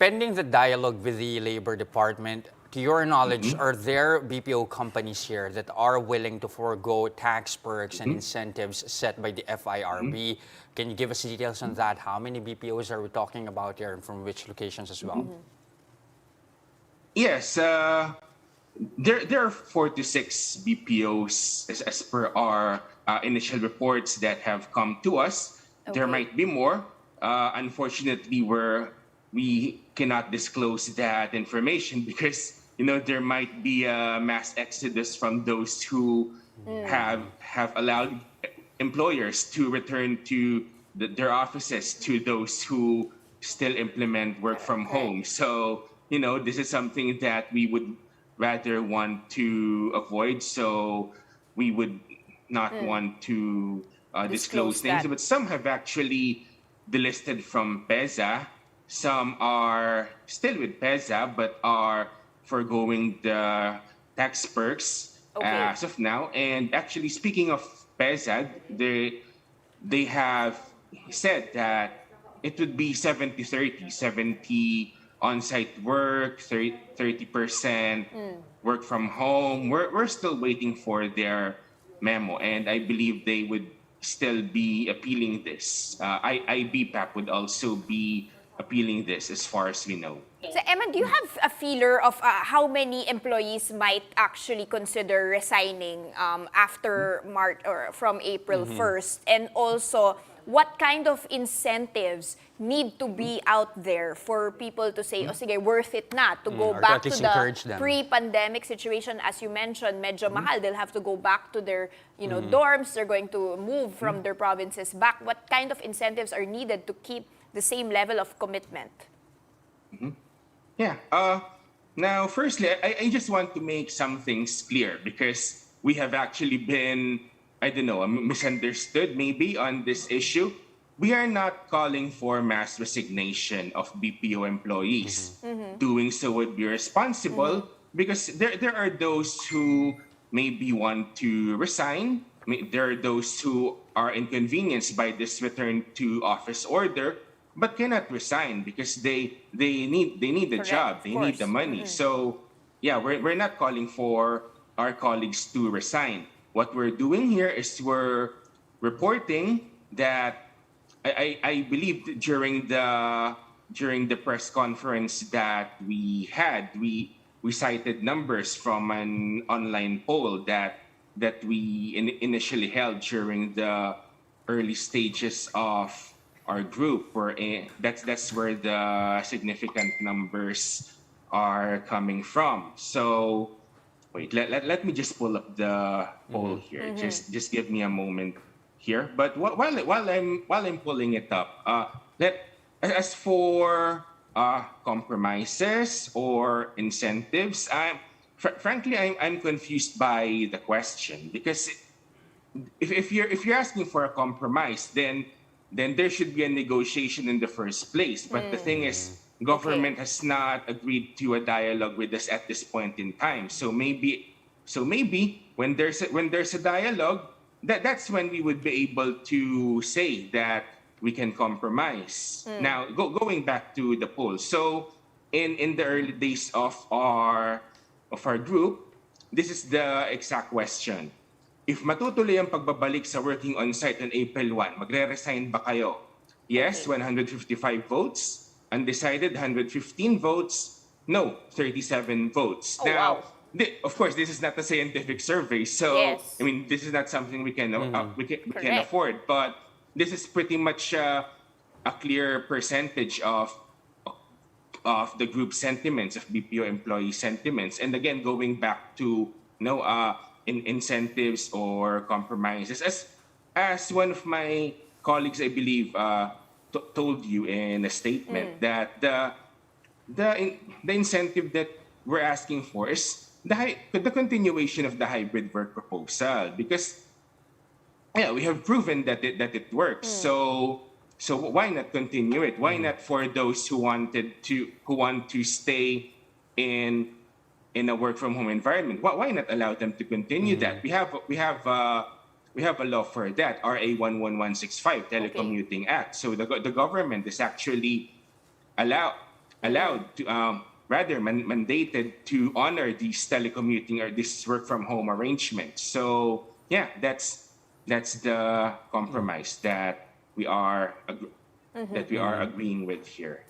pending the dialogue with the Labor Department, to your knowledge, are there BPO companies here that are willing to forego tax perks and incentives set by the FIRB? Can you give us details on that? How many BPOs are we talking about here and from which locations as well? Yes, there are 4 to 6 BPOs as per our initial reports that have come to us. Okay. There might be more. Unfortunately, we cannot disclose that information because there might be a mass exodus from those who have allowed employers to return to their offices to those who still implement work from home. So this is something that we would rather want to avoid. So we would not want to disclose names, that. but some have actually delisted from PEZA. Some are still with PEZA but are foregoing the tax perks as of now. And actually, speaking of PEZA, they have said that it would be 70-30, 70 on-site work, 30% work from home. We're still waiting for their memo, and I believe they would still be appealing this. BPAP would also be appealing this as far as we know. So, Emman, do you have a feeler of how many employees might actually consider resigning after March or from April 1st? And also, what kind of incentives need to be out there for people to say, oh, sige, worth it na to go Or to back at to least the encourage them. pre-pandemic situation? As you mentioned, medyo mahal. They'll have to go back to their dorms. They're going to move from their provinces back. What kind of incentives are needed to keep the same level of commitment? Yeah. Now, firstly, I just want to make some things clear because we have actually been, misunderstood maybe on this issue. We are not calling for mass resignation of BPO employees. Doing so would be responsible because there are those who maybe want to resign. There are those who are inconvenienced by this return to office order but cannot resign because they need a Correct, job, of they need the course. money. So yeah, we're not calling for our colleagues to resign. What we're doing here is we're reporting that I believe during the press conference that we had, we cited numbers from an online poll that we initially held during the early stages of our group. That's where the significant numbers are coming from. So wait, let me just pull up the poll here. Just give me a moment here. But while I'm pulling it up, as for compromises or incentives, frankly I'm confused by the question because if you're asking for a compromise, then there should be a negotiation in the first place. But the thing is, government has not agreed to a dialogue with us at this point in time. So maybe when there's a dialogue, that's when we would be able to say that we can compromise. Now, going back to the poll. So in the early days of our group, this is the exact question. If matutuloy ang pagbabalik sa working on-site on April 1, magre-resign ba kayo? Yes, 155 votes. Undecided, 115 votes. No, 37 votes. Oh, now, wow. Of course, this is not a scientific survey. So, Yes. I mean, this is not something we can Correct. afford. But this is pretty much a clear percentage of the group sentiments, of BPO employee sentiments. And again, going back to in incentives or compromises, as one of my colleagues, I believe, told you in a statement that the incentive that we're asking for is the continuation of the hybrid work proposal, because we have proven that it works. So why not continue it? Why not, for those who want to stay in a work from home environment, why not allow them to continue that? We have a law for that, RA 11165, Telecommuting Act. So the government is actually allowed to, rather mandated to honor these telecommuting or this work from home arrangements. So yeah, that's the compromise that we are agreeing with here.